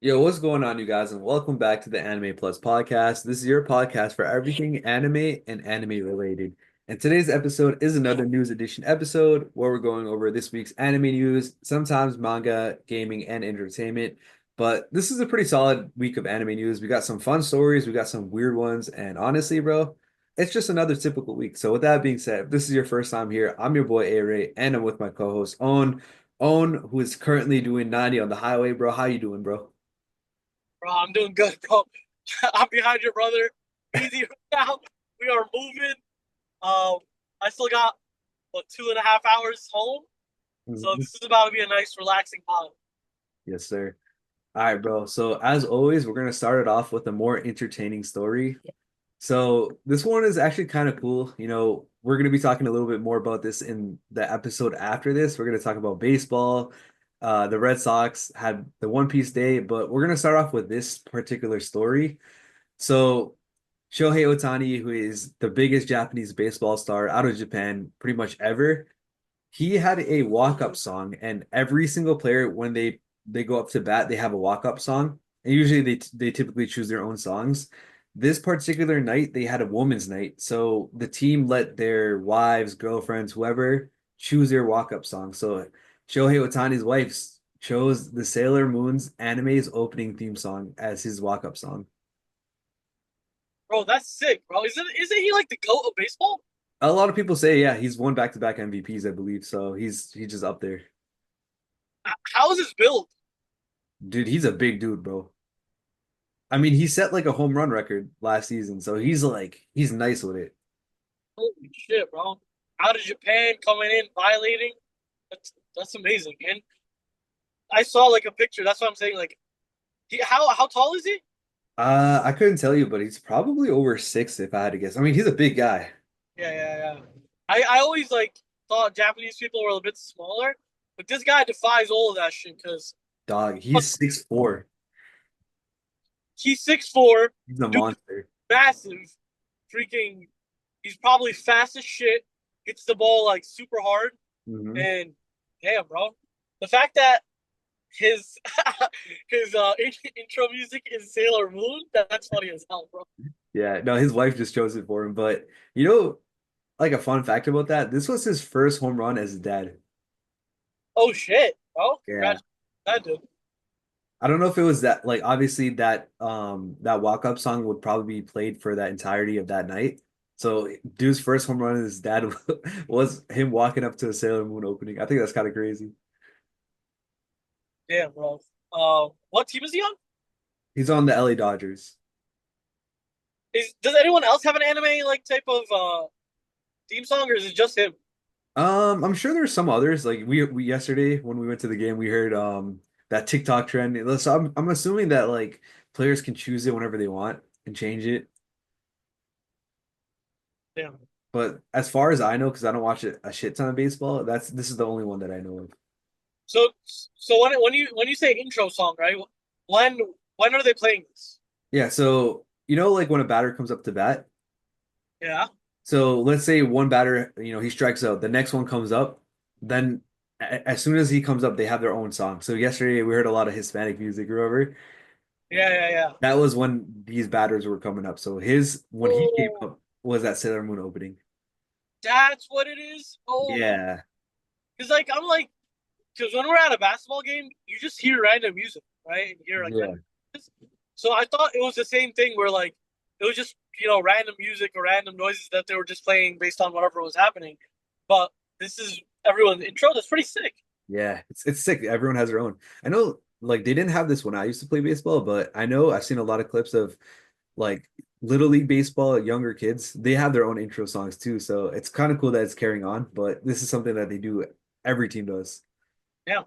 Yo, what's going on, you guys, and welcome back to the Anime Plus podcast. This is your podcast for everything anime and anime related. And today's episode is another news edition episode where we're going over this week's anime news, sometimes manga, gaming, and entertainment. But this is a pretty solid week of anime news. We got some fun stories, we got some weird ones, and honestly, bro, it's just another typical week. So with that being said, if this is your first time here, I'm your boy Aray, and I'm with my co-host Own, who is currently doing 90 on the highway, bro. How you doing, bro? Bro, I'm doing good, bro. I'm behind your brother. Easy right now. We are moving. Um, I still got 2.5 hours home, so Mhm. this is about to be a nice, relaxing pod. Yes, sir. All right, bro. So as always, we're gonna start it off with a more entertaining story. So this one is actually kind of cool. We're gonna be talking a little bit more about this in the episode after this. We're gonna talk about baseball. The Red Sox had the One Piece Day, but we're gonna start off with this particular story. So Shohei Ohtani, who is the biggest Japanese baseball star out of Japan, pretty much ever, he had a walk-up song, and every single player when they go up to bat, they have a walk-up song, and usually they typically choose their own songs. This particular night, they had a woman's night, so the team let their wives, girlfriends, whoever choose their walk-up song. So Shohei Ohtani's wife chose the Sailor Moon's anime's opening theme song as his walk-up song. Bro, that's sick, bro. Isn't he like the GOAT of baseball? A lot of people say, yeah, he's won back-to-back MVPs, I believe, so he's just up there. How is his build? Dude, he's a big dude, bro. I mean, he set like a home run record last season, so he's nice with it. Holy shit, bro. Out of Japan, coming in, violating. That's amazing. And I saw like a picture. That's what I'm saying. Like, how tall is he? I couldn't tell you, but he's probably over 6 if I had to guess. I mean, he's a big guy. Yeah, yeah, yeah. I always like thought Japanese people were a bit smaller, but this guy defies all of that shit because Dog, he's 6'4". he's 6'4", He's a dude, monster. massive, freaking. He's probably fast as shit. Hits the ball like super hard, Hmm. and damn, bro, the fact that his his intro music is Sailor Moon, that's funny as hell, bro. Yeah, no, his wife just chose it for him. But like a fun fact about that, this was his first home run as a dad. Oh shit, bro, Yeah. congrats, that dude. I don't know if it was that, like, obviously that walk-up song would probably be played for that entirety of that night. So dude's first home run as his dad was him walking up to a Sailor Moon opening. I think that's kind of crazy. Damn, bro. What team is he on? He's on the LA Dodgers. Does anyone else have an anime like type of theme song, or is it just him? I'm sure there's some others. Like we yesterday when we went to the game, we heard that TikTok trend. So I'm assuming that like players can choose it whenever they want and change it. Damn. But as far as I know, because I don't watch a shit ton of baseball, this is the only one that I know of. So when you say intro song, right? When when are they playing this? Yeah, so like when a batter comes up to bat. Yeah. So let's say one batter, he strikes out. The next one comes up. Then as soon as he comes up, they have their own song. So yesterday we heard a lot of Hispanic music, remember? Yeah, yeah, yeah. That was when these batters were coming up. So his when he came Oh, up was that Sailor Moon opening. that's what it is. Oh, Yeah. because like I'm like, because when we're at a basketball game, you just hear random music, right? And you hear like Yeah. random noises. So I thought it was the same thing where like it was just random music or random noises that they were just playing based on whatever was happening. But this is everyone's intro. That's pretty sick. Yeah. It's sick. Everyone has their own. I know like they didn't have this when I used to play baseball, but I know I've seen a lot of clips of like Little League baseball, younger kids. They have their own intro songs too. So it's kind of cool that it's carrying on, but this is something that they do, every team does. Yeah.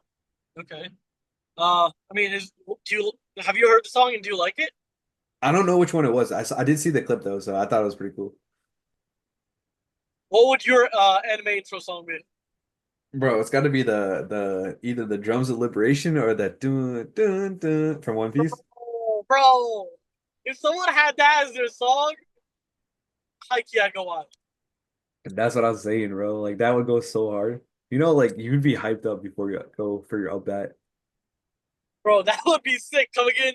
Okay. I mean, do you have you heard the song and do you like it? I don't know which one it was. I did see the clip though, so I thought it was pretty cool. What would your anime intro song be? Bro, it's got to be the either the drums of liberation or that dun dun dun from One Piece. Oh, bro, if someone had that as their song, I can't go on. That's what I was saying, bro. Like that would go so hard. Like you'd be hyped up before you go for your up bat. Bro, that would be sick coming in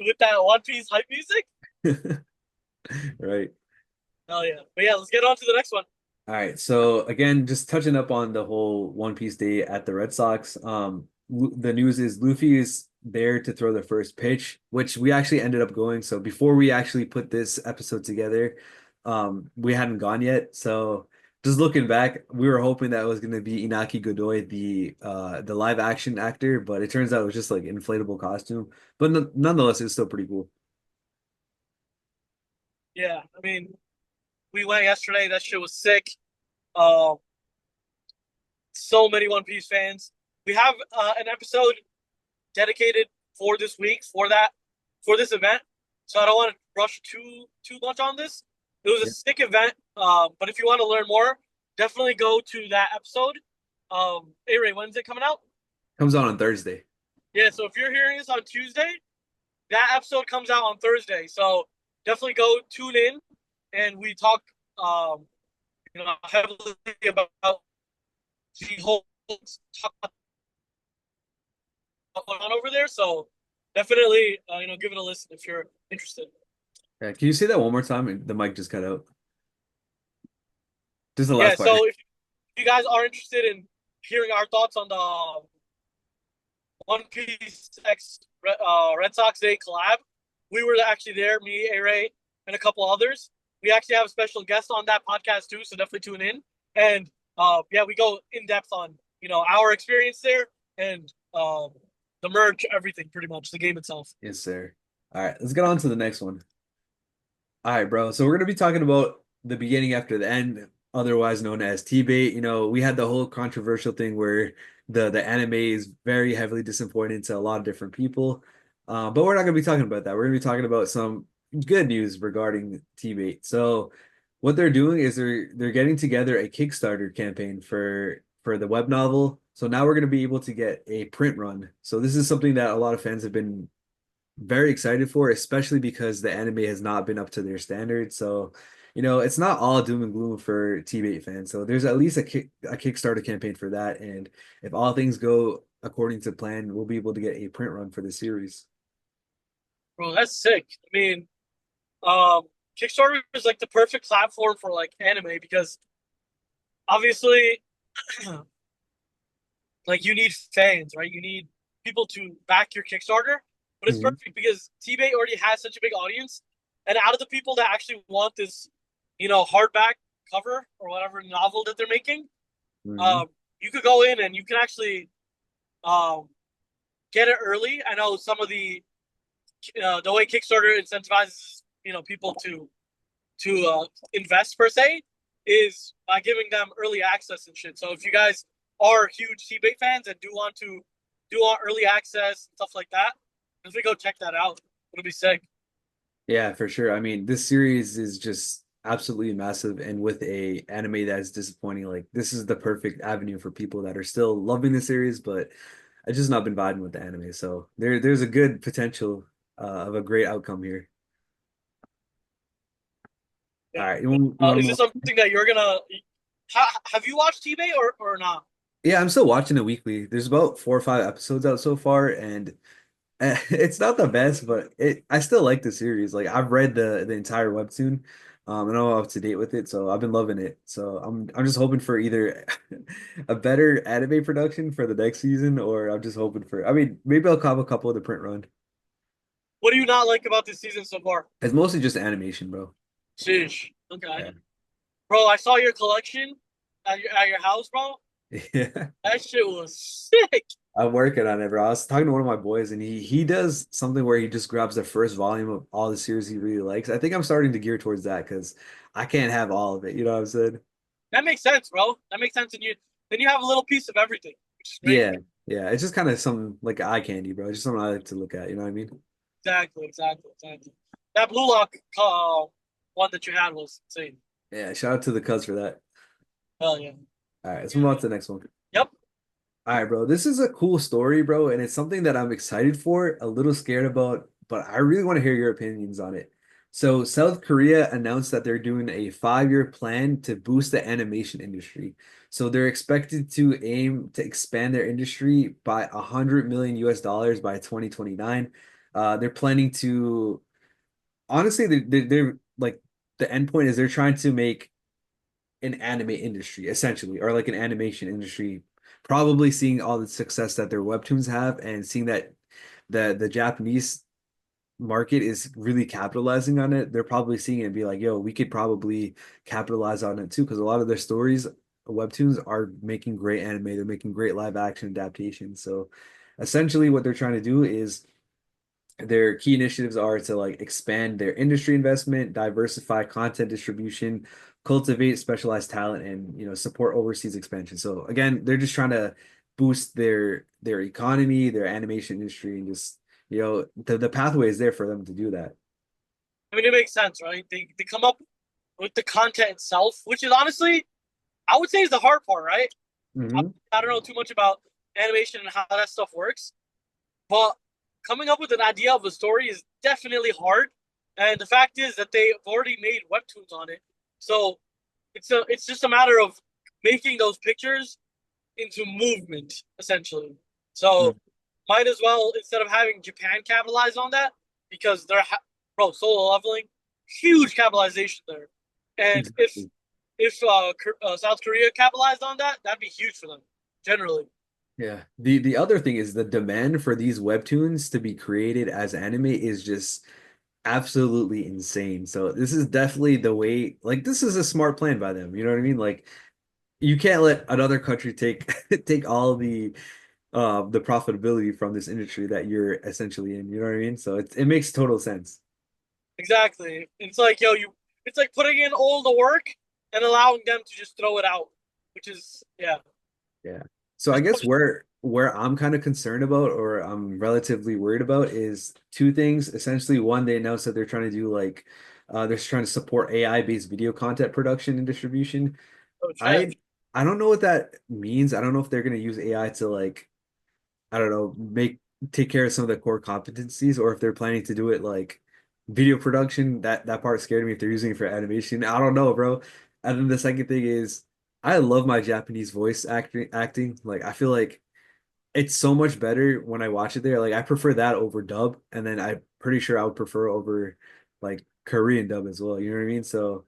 with that One Piece hype music. Right. Hell yeah. But yeah, let's get on to the next one. All right. So again, just touching up on the whole One Piece day at the Red Sox. The news is Luffy is there to throw the first pitch, which we actually ended up going. So before we actually put this episode together, we hadn't gone yet. So just looking back, we were hoping that it was going to be Inaki Godoy, the live action actor, but it turns out it was just like inflatable costume. But nonetheless, it's still pretty cool. Yeah, I mean, we went yesterday. That shit was sick. Um, so many One Piece fans. We have an episode dedicated for this week for this event. So I don't want to rush too much on this. It was a Yeah. sick event. But if you want to learn more, definitely go to that episode. Aray, when's it coming out? Comes on Thursday. Yeah, so if you're hearing this on Tuesday, that episode comes out on Thursday. So definitely go tune in, and we talk, heavily about the whole talk about what's going on over there. So definitely, give it a listen if you're interested. Yeah. Can you say that one more time? The mic just cut out. Just the Yeah, last part. so if you guys are interested in hearing our thoughts on the One Piece X Red Sox Day collab, we were actually there, me, Aray, and a couple others. We actually have a special guest on that podcast too, so definitely tune in. And yeah, we go in depth on our experience there and the merch, everything, pretty much the game itself. Yes, sir. All right, let's get on to the next one. All right, bro. So we're gonna be talking about the beginning after the end, otherwise known as T-bait. We had the whole controversial thing where the anime is very heavily disappointing to a lot of different people. But we're not gonna be talking about that. We're gonna be talking about some good news regarding T-bait. So what they're doing is they're getting together a Kickstarter campaign for the web novel. So now we're gonna be able to get a print run. So this is something that a lot of fans have been very excited for, especially because the anime has not been up to their standards. So, it's not all doom and gloom for T-Bait fans. So there's at least a Kickstarter campaign for that. And if all things go according to plan, we'll be able to get a print run for the series. Bro, that's sick. I mean, um, Kickstarter is like the perfect platform for like anime because obviously, like you need fans, right? You need people to back your Kickstarter. But it's Mhm. perfect because T-Bay already has such a big audience, and out of the people that actually want this, hardback cover or whatever novel that they're making, Mhm. um, you could go in and you can actually um, get it early. I know some of the way Kickstarter incentivizes people to invest per se is by giving them early access and shit. So if you guys are huge T-Bait fans and do want early access and stuff like that, definitely go check that out. It'll be sick. Yeah, for sure. I mean, this series is just absolutely massive, and with a anime that's disappointing, like this is the perfect avenue for people that are still loving the series, but I just not been vibing with the anime. So there's a good potential of a great outcome here. All Yeah. right, you want to Is move this on? something that you're gonna? Have you watched T-Bay or not? Yeah, I'm still watching it weekly. There's about 4 or 5 episodes out so far, and it's not the best, but I still like the series. Like I've read the entire webtoon, and I'm up to date with it, so I've been loving it. So I'm just hoping for either a better anime production for the next season, or I'm just hoping for. I mean, maybe I'll cop a couple of the print run. What do you not like about this season so far? It's mostly just animation, bro. Sheesh. Okay, Yeah. bro. I saw your collection at your house, bro. Yeah. That shit was sick. I'm working on it, bro. I was talking to one of my boys, and he does something where he just grabs the first volume of all the series he really likes. I think I'm starting to gear towards that because I can't have all of it. You know what I'm saying? That makes sense, bro. That makes sense, and you have a little piece of everything, which is great. Yeah, yeah. It's just kind of some like eye candy, bro. It's just something I like to look at. You know what I mean? Exactly. That blue lock one that you had was insane. Yeah. Shout out to the Cuz for that. Hell yeah. All right, let's move on to the next one. Yep. All right, bro. This is a cool story, bro, and it's something that I'm excited for, a little scared about, but I really want to hear your opinions on it. So South Korea announced that they're doing a 5-year plan to boost the animation industry. So they're expected to aim to expand their industry by 100 million US dollars by 2029. They're planning to honestly they're like the end point is they're trying to make an anime industry essentially, or like an animation industry, probably seeing all the success that their webtoons have and seeing that the Japanese market is really capitalizing on it. They're probably seeing it and be like, yo, we could probably capitalize on it too, because a lot of their stories, webtoons are making great anime, they're making great live action adaptations. So essentially what they're trying to do is their key initiatives are to like expand their industry investment, diversify content distribution, cultivate specialized talent, and support overseas expansion. So again, they're just trying to boost their economy, their animation industry, and just the pathway is there for them to do that. I mean, it makes sense, right? They come up with the content itself, which is honestly, I would say, is the hard part, right? Hmm. I don't know too much about animation and how that stuff works, but coming up with an idea of a story is definitely hard. And the fact is that they've already made webtoons on it, so it's just a matter of making those pictures into movement, essentially. So might as well, instead of having Japan capitalize on that, because bro, solo leveling, huge capitalization there. And Exactly. if South Korea capitalized on that, that'd be huge for them generally. Yeah. The other thing is the demand for these webtoons to be created as anime is just absolutely insane. So this is definitely the way, like this is a smart plan by them. You know what I mean? Like you can't let another country take take all the profitability from this industry that you're essentially in. You know what I mean? So it makes total sense. Exactly. It's like it's like putting in all the work and allowing them to just throw it out, which is yeah. Yeah. So I guess where I'm kind of concerned about or I'm relatively worried about is two things. Essentially, one, they announced that they're trying to do like they're trying to support AI-based video content production and distribution. Oh shit. I I don't know what that means. I don't know if they're going to use AI to like I don't know, take care of some of the core competencies, or if they're planning to do it like video production. That part scared me if they're using it for animation. I don't know, bro. And then the second thing is I love my Japanese voice acting. Like I feel like it's so much better when I watch it there. Like I prefer that over dub, and then I'm pretty sure I would prefer over like Korean dub as well. You know what I mean? So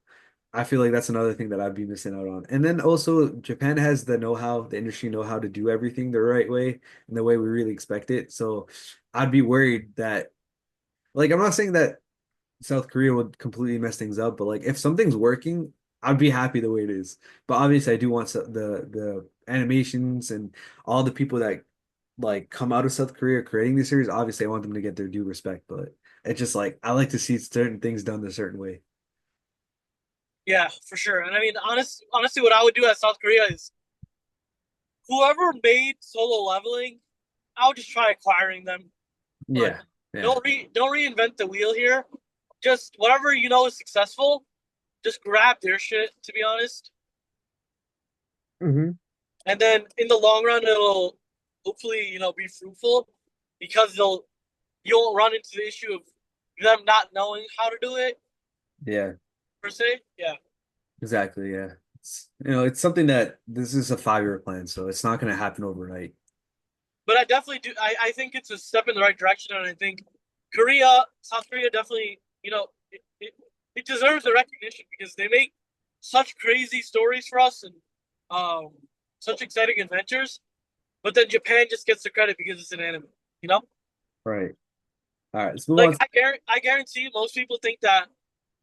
I feel like that's another thing that I'd be missing out on. And then also Japan has the know-how, the industry know-how to do everything the right way and the way we really expect it. So I'd be worried that like I'm not saying that South Korea would completely mess things up, but like if something's working, I'd be happy the way it is. But obviously I do want the animations and all the people that like come out of South Korea creating these series, obviously I want them to get their due respect, but it's just like I like to see certain things done a certain way. Yeah, for sure. And I mean, honestly, what I would do at South Korea is whoever made solo leveling, I would just try acquiring them. Like, Yeah. Yeah. don't reinvent the wheel here. Just whatever you know is successful, just grab their shit. To be honest, Hmm. and then in the long run, it'll hopefully be fruitful because you won't run into the issue of them not knowing how to do it Yeah. per se. Yeah, Exactly. Yeah. It's something that this is a 5-year plan, so it's not going to happen overnight. but I definitely do. I think it's a step in the right direction, and I think Korea, South Korea, definitely it deserves the recognition because they make such crazy stories for us and um such exciting adventures. But then Japan just gets the credit because it's an anime. You know, Right. All right. Let's move on. like I guarantee most people think that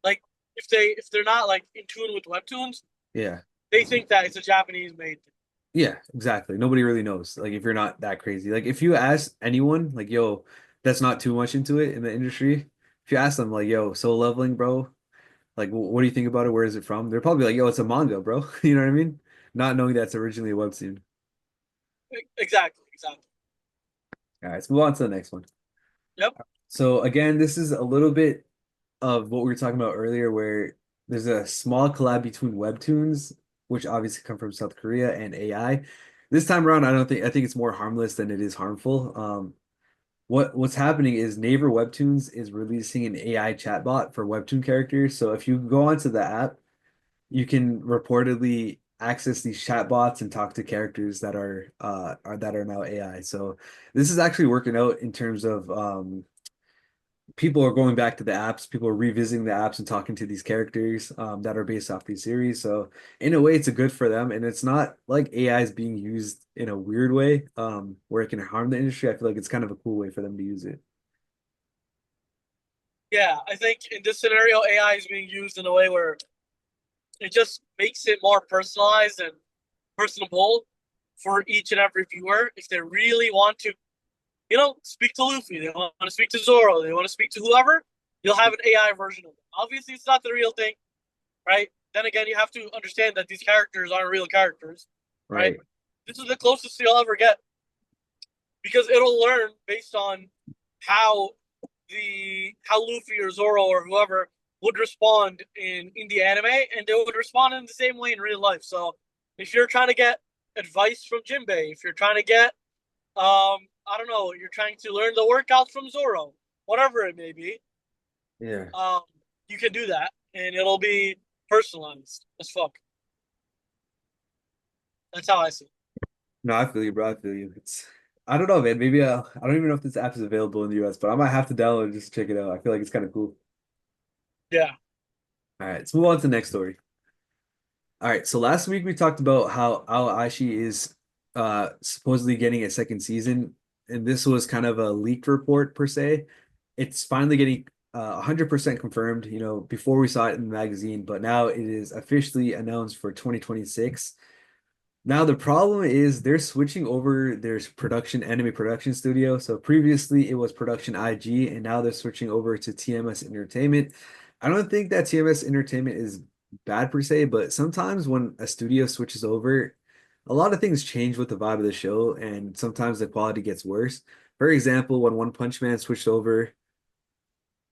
like if they're not like in tune with webtoons, Yeah. they think that it's a Japanese made. Yeah, exactly. Nobody really knows. Like if you're not that crazy. Like if you ask anyone, like, yo, that's not too much into it in the industry. If you ask them like, yo, soul leveling, bro, like what do you think about it? Where is it from? They're probably like, yo, it's a manga, bro. You know what I mean? Not knowing that's originally a webtoon. Exactly, exactly. All right, let's move on to the next one. Yep. So again, this is a little bit of what we were talking about earlier, where there's a small collab between webtoons, which obviously come from South Korea, and AI. This time around, I don't think I think it's more harmless than it is harmful. what's happening is Naver Webtoons is releasing an AI chatbot for Webtoon characters. So if you go onto the app, you can reportedly access these chatbots and talk to characters that are now AI. So this is actually working out in terms of people are going back to the apps, people are revisiting the apps and talking to these characters that are based off these series. So in a way, it's a good for them, and it's not like AI is being used in a weird way where it can harm the industry. I feel like it's kind of a cool way for them to use it. Yeah, I think in this scenario, AI is being used in a way where it just makes it more personalized and personable for each and every viewer. If they really want to, speak to Luffy, they want to speak to Zoro, they want to speak to whoever, you'll have an AI version of it. Obviously, it's not the real thing, right? Then again, you have to understand that these characters aren't real characters, right? Right. This is the closest you'll ever get because it'll learn based on how how Luffy or Zoro or whoever would respond in the anime, and they would respond in the same way in real life. So if you're trying to get advice from Jinbei, if you're trying to get I don't know, you're trying to learn the workouts from Zoro, whatever it may be, Yeah. um, you can do that, and it'll be personalized as fuck. That's how I see it. No, I feel you, bro. I feel you. I don't know, man. Maybe I don't even know if this app is available in the US, but I might have to download it just to check it out. I feel like it's kind of cool. Yeah. All right, let's move on to the next story. All right, so last week we talked about how Aoashi is supposedly getting a second season, and this was kind of a leaked report per se. It's finally getting 100% confirmed, before we saw it in the magazine, but now it is officially announced for 2026. Now the problem is they're switching over their production anime production studio. So previously it was Production IG, and now they're switching over to TMS Entertainment. I don't think that TMS Entertainment is bad per se, but sometimes when a studio switches over, a lot of things change with the vibe of the show, and sometimes the quality gets worse. For example, when One Punch Man switched over,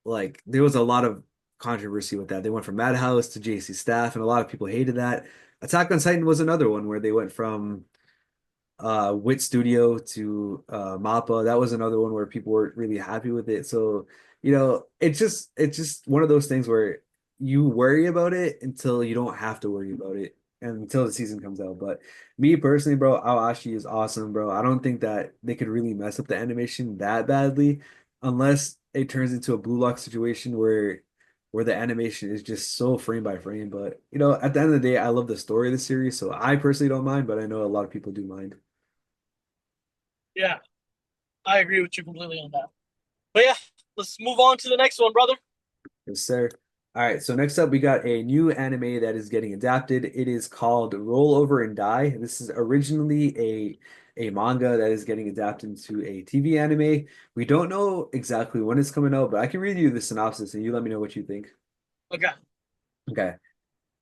like there was a lot of controversy with that. They went from Madhouse to JC Staff, and a lot of people hated that. Attack on Titan was another one where they went from Wit Studio to Mappa. That was another one where people weren't really happy with it. So, it's just one of those things where you worry about it until you don't have to worry about it and until the season comes out. But me personally, bro, Awashi is awesome, bro. I don't think that they could really mess up the animation that badly unless it turns into a Blue Lock situation where the animation is just so frame by frame. But at the end of the day, I love the story of the series, so I personally don't mind, but I know a lot of people do mind. Yeah. I agree with you completely on that. But yeah, let's move on to the next one, brother. Yes, sir. All right, so next up we got a new anime that is getting adapted. It is called Roll Over and Die. This is originally a manga that is getting adapted into a TV anime. We don't know exactly when it's coming out, but I can read you the synopsis and you let me know what you think. Okay. Okay.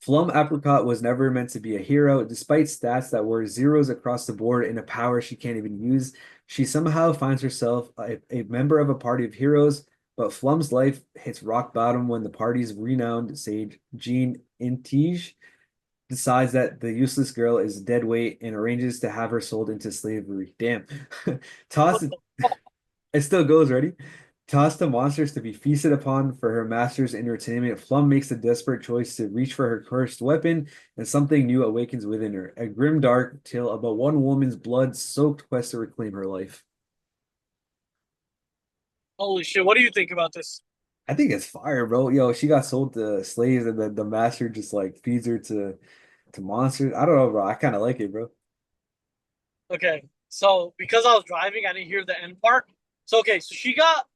Flum Apricot was never meant to be a hero. Despite stats that were zeros across the board and a power she can't even use, she somehow finds herself a member of a party of heroes. But Flum's life hits rock bottom when the party's renowned sage, Jean Intige, decides that the useless girl is dead weight and arranges to have her sold into slavery. Damn. What Toss the fuck? it still goes, ready? Tossed to monsters to be feasted upon for her master's entertainment, Flum makes a desperate choice to reach for her cursed weapon, and something new awakens within her. A grim, dark tale about one woman's blood-soaked quest to reclaim her life. Holy shit. What do you think about this? I think it's fire, bro. Yo, she got sold to slaves, and the master just like feeds her to monsters. I don't know, bro. I kind of like it, bro. Okay. So because I was driving, I didn't hear the end part. So okay, so she got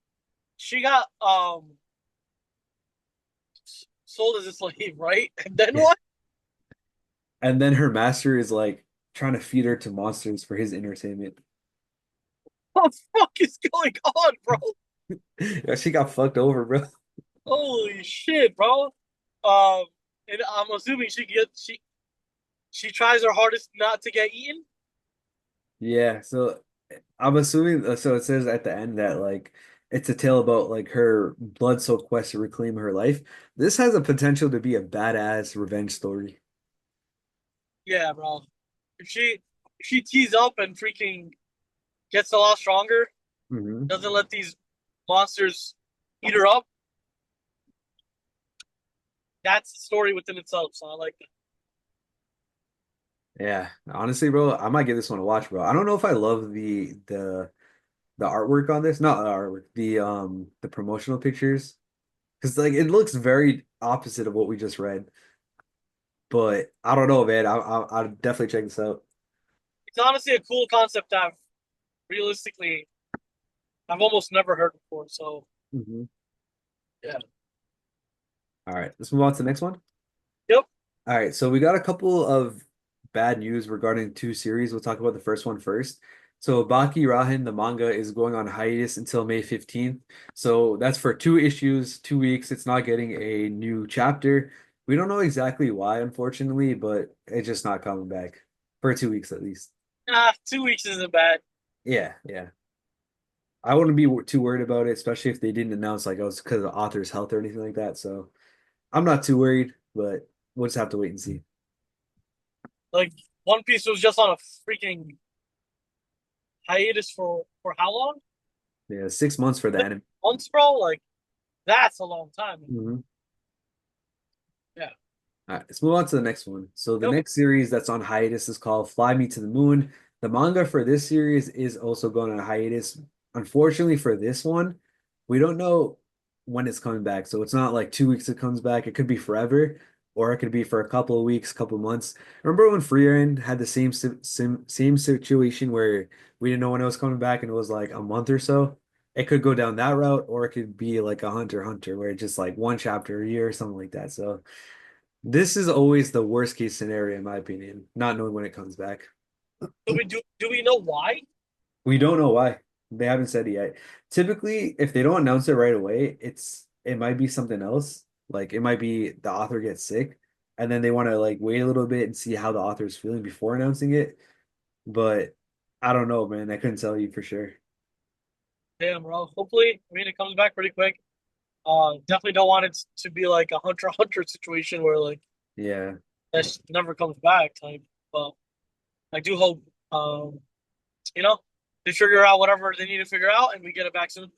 sold as a slave, right? And then Yeah. what? And then her master is like trying to feed her to monsters for his entertainment. What the fuck is going on, bro? Yeah, she got fucked over, bro. Holy shit, bro. Um, and I'm assuming she tries her hardest not to get eaten. Yeah, so I'm assuming so it says at the end that like it's a tale about like her blood-soaked quest to reclaim her life. This has a potential to be a badass revenge story. Yeah, bro. If she tees up and freaking gets a lot stronger. Hmm. Doesn't let these monsters eat her up. That's the story within itself. So I like that. Yeah, honestly, bro, I might give this one a watch, bro. I don't know if I love the artwork on this, not the artwork, the promotional pictures, because like it looks very opposite of what we just read. But I don't know, man. I'll definitely check this out. It's honestly a cool concept realistically I've almost never heard before. So Hmm. yeah. All right, let's move on to the next one. Yep. All right, so we got a couple of bad news regarding two series. We'll talk about the first one first. So Baki Rahen, the manga, is going on hiatus until May 15th. So that's for 2 issues, 2 weeks. It's not getting a new chapter. We don't know exactly why, unfortunately, but it's just not coming back for 2 weeks at least. 2 weeks isn't bad. Yeah, yeah. I wouldn't be too worried about it, especially if they didn't announce like, oh, it's because of the author's health or anything like that. So I'm not too worried, but we'll just have to wait and see. Like One Piece was just on a freaking hiatus for how long? Yeah, 6 months for the anime. Months, bro. Like that's a long time. Mhm. Yeah. All right, let's move on to the next one. So the Yep. next series that's on hiatus is called Fly Me to the Moon. The manga for this series is also going on hiatus. Unfortunately for this one, we don't know when it's coming back. So it's not like 2 weeks it comes back. It could be forever, or it could be for a couple of weeks, couple of months. Remember when Freeran had the same situation where we didn't know when it was coming back and it was like a month or so? It could go down that route, or it could be like a Hunter x Hunter, where it's just like one chapter a year or something like that. So this is always the worst case scenario, in my opinion, not knowing when it comes back. Do we know why? We don't know why. They haven't said it yet. Typically, if they don't announce it right away, it might be something else. Like it might be the author gets sick, and then they want to like wait a little bit and see how the author is feeling before announcing it. But I don't know, man. I couldn't tell you for sure. Damn, bro. Hopefully, I mean it comes back pretty quick. Definitely don't want it to be like a Hunter x Hunter situation where like Yeah, that never comes back type. But I do hope you know, they figure out whatever they need to figure out and we get it back soon.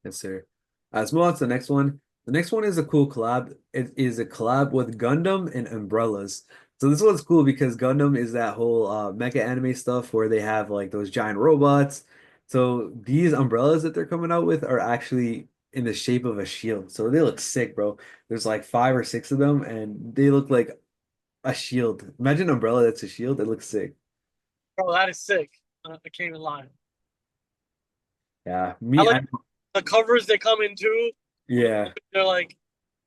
yes, sir. Let's move on to the next one. The next one is a cool collab. It is a collab with Gundam and Umbrellas. So this one's cool because Gundam is that whole mecha anime stuff where they have like those giant robots. So these umbrellas that they're coming out with are actually in the shape of a shield. So they look sick, bro. There's like 5 or 6 of them and they look like a shield. Imagine an umbrella that's a shield. It looks sick. Bro, that is sick. I can't even lie. Yeah, I me, like the covers they come into. yeah. They're like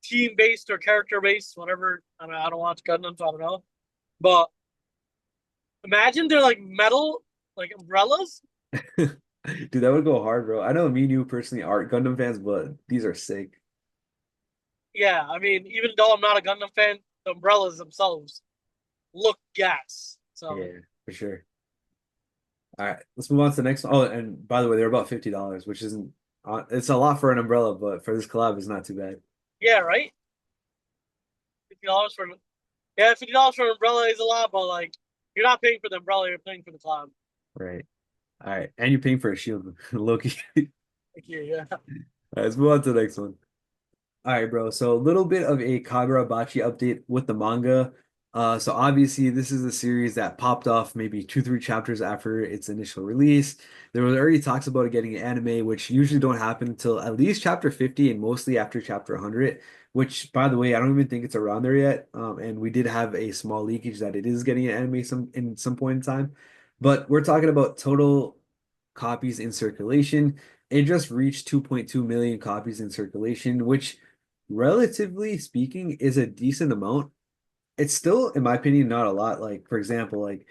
team based or character based, whatever. I don't watch Gundam, so I don't know. But imagine they're like metal, like umbrellas. Dude, that would go hard, bro. I know me and you personally aren't Gundam fans, but these are sick. Yeah, I mean, even though I'm not a Gundam fan, the umbrellas themselves look gas. So Yeah, for sure. All right, let's move on to the next one. Oh, and by the way, they're about $50, which isn't it's a lot for an umbrella, but for this collab, it's not too bad. yeah, right. $50 for $50 for an umbrella is a lot, but like you're not paying for the umbrella, you're paying for the cloud. Right. All right. And you're paying for a shield, Loki. Thank you. Yeah. All right, let's move on to the next one. All right, bro. So a little bit of a Kagurabachi update with the manga. So obviously this is a series that popped off maybe 2, 3 chapters after its initial release. There was already talks about it getting an anime, which usually don't happen until at least chapter 50 and mostly after chapter 100, which by the way, I don't even think it's around there yet. And we did have a small leakage that it is getting an anime some point in time. But we're talking about total copies in circulation. It just reached 2.2 million copies in circulation, which relatively speaking is a decent amount. It's still, in my opinion, not a lot. Like, for example, like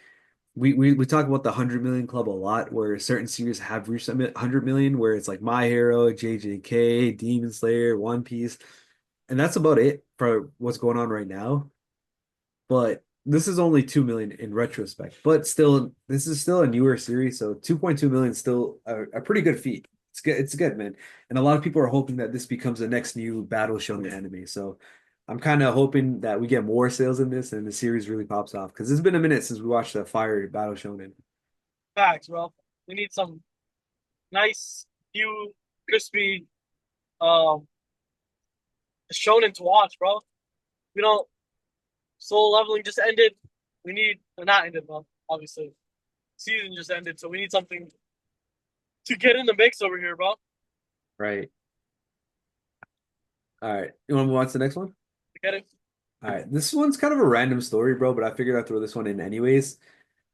we talk about the 100 million club a lot, where certain series have reached 100 million, where it's like My Hero, JJK, Demon Slayer, One Piece, and that's about it for what's going on right now. But this is only 2 million in retrospect. But still, this is still a newer series, so 2.2 million is still a pretty good feat. It's good, it's good, man. And a lot of people are hoping that this becomes the next new battle shonen anime. So I'm kind of hoping that we get more sales in this and the series really pops off because it's been a minute since we watched a fire battle shonen. Facts, bro. We need some nice. new crispy um shonen to watch, bro. We don't Soul Leveling just ended. We need not ended, but obviously season just ended, so we need something to get in the mix over here, bro. Right. All right. You want to move on to the next one? Get it? All right. This one's kind of a random story, bro, but I figured I'd throw this one in anyways.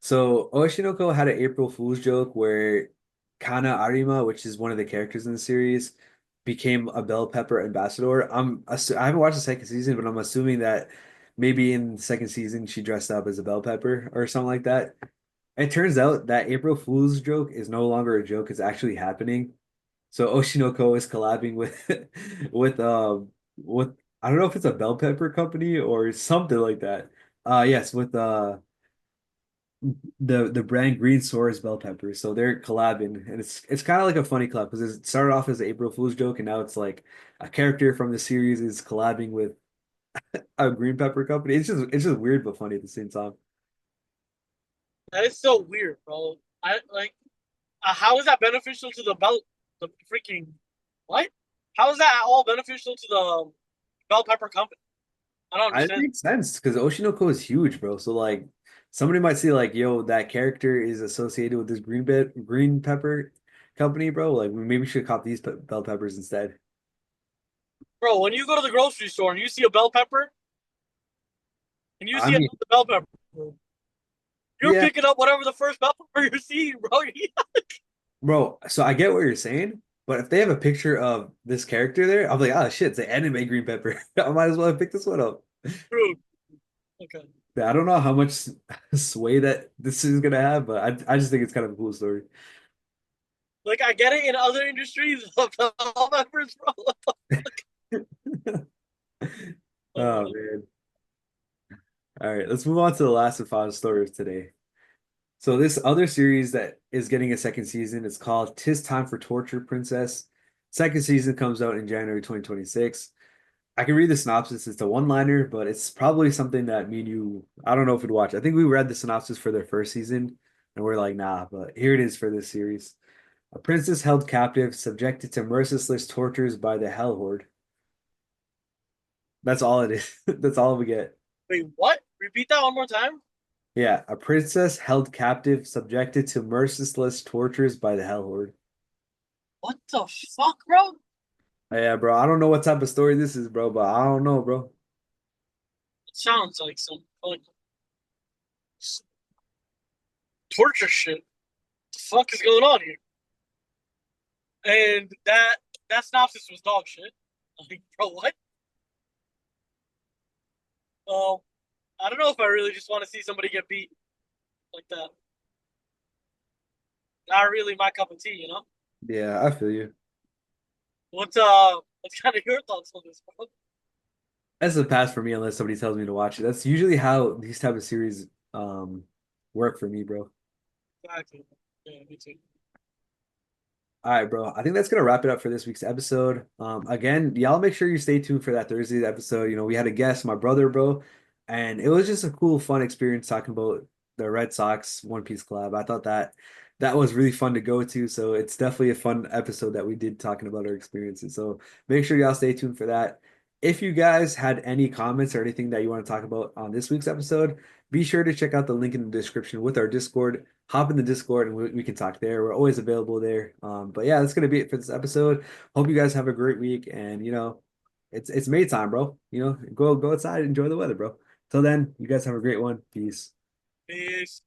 So Oshinoko had an April Fool's joke where Kana Arima, which is one of the characters in the series, became a bell pepper ambassador. I haven't watched the second season, but I'm assuming that maybe in the second season she dressed up as a bell pepper or something like that. It turns out that April Fool's joke is no longer a joke, it's actually happening. So Oshinoko is collabing with with with I don't know if it's a bell pepper company or something like that. Yes, with the brand Green Source bell peppers. So they're collabing, and it's kind of like a funny collab because it started off as an April Fool's joke, and now it's like a character from the series is collabing with a green pepper company. It's just weird but funny at the same time. That is so weird, bro. I like how is that beneficial to the belt? The freaking what? How is that at all beneficial to the bell pepper company? I don't It understand. makes sense because Oshinoko is huge, bro. So like somebody might see like, yo, that character is associated with this green pepper company, bro. Like maybe we should cop these bell peppers instead. Bro, when you go to the grocery store and you see a bell pepper and you I see mean, another bell pepper, you're yeah, picking up whatever the first bell pepper you're seeing, bro. bro. So I get what you're saying, but if they have a picture of this character there, I'm like, oh shit, it's an anime green pepper. I might as well pick this one up. True. Okay. Yeah, I don't know how much sway that this is gonna have, but I just think it's kind of a cool story. Like I get it in other industries, the bell peppers, bro. Oh Oh, man. All right, let's move on to the last and final story of today. So this other series that is getting a second season, it's called "'Tis Time for Torture Princess." Second season comes out in January 2026. I can read the synopsis. It's a one-liner, but it's probably something that me and you, I don't know if we'd watch. I think we read the synopsis for their first season and we're like, nah, but here it is for this series. A princess held captive, subjected to merciless tortures by the Hell Horde. That's all it is. That's all we get. wait, what? Repeat that one more time. Yeah, a princess held captive, subjected to merciless tortures by the Hell Horde. What the fuck, bro? Yeah, bro. I don't know what type of story this is, bro, but I don't know, bro. It sounds like some like torture shit. What the fuck is going on here? And that synopsis was dog shit. Like, bro, what? Um, I don't know if I really just want to see somebody get beat like that. Not really my cup of tea, you know. Yeah, I feel you. What's kind of your thoughts on this, bro? That's a pass for me unless somebody tells me to watch it. That's usually how these type of series work for me, bro. Exactly. Yeah, me too. All right, bro. I think that's gonna wrap it up for this week's episode. Again, y'all make sure you stay tuned for that Thursday episode. You know, we had a guest, my brother, bro, and it was just a cool, fun experience talking about the Red Sox One Piece collab. I thought that was really fun to go to. So it's definitely a fun episode that we did talking about our experiences. So make sure y'all stay tuned for that. If you guys had any comments or anything that you want to talk about on this week's episode, be sure to check out the link in the description with our Discord. Hop in the Discord and we can talk there. We're always available there. But yeah, that's gonna be it for this episode. Hope you guys have a great week, and it's May time, bro. Go outside, enjoy the weather, bro. Till then, you guys have a great one. Peace. Peace.